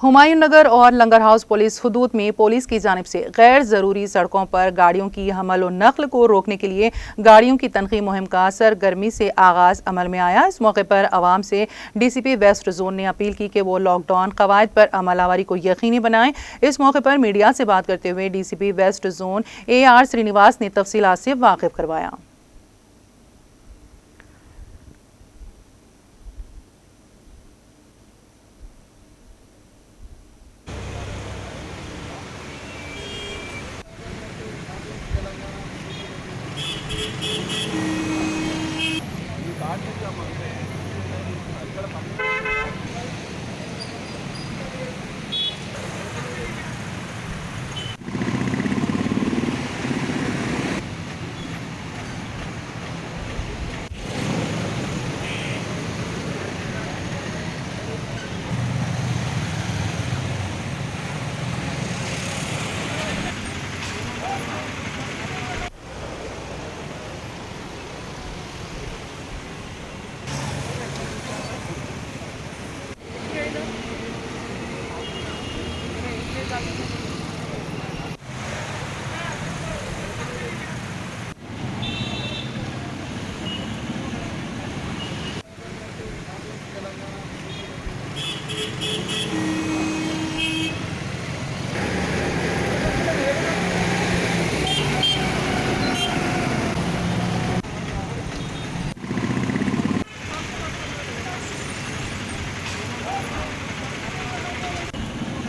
हुमायूं नगर और लंगर house police हुदूद में police की जानिब से गैर ज़रूरी सड़कों पर गाड़ियों की हमल और नकल को रोकने के लिए गाड़ियों की तनखी मुहिम का सरगर्मी से आगाज अमल में आया। इस मौके पर आवाम से DCP वेस्ट जोन ने अपील की कि वो लॉकडाउन कवायद पर अमलावरी को यकीनी बनाएं। इस मौके पर मीडिया से बात करते हुए DCP west zone AR Srinivas ने तफसीलात से वाकिफ करवाया।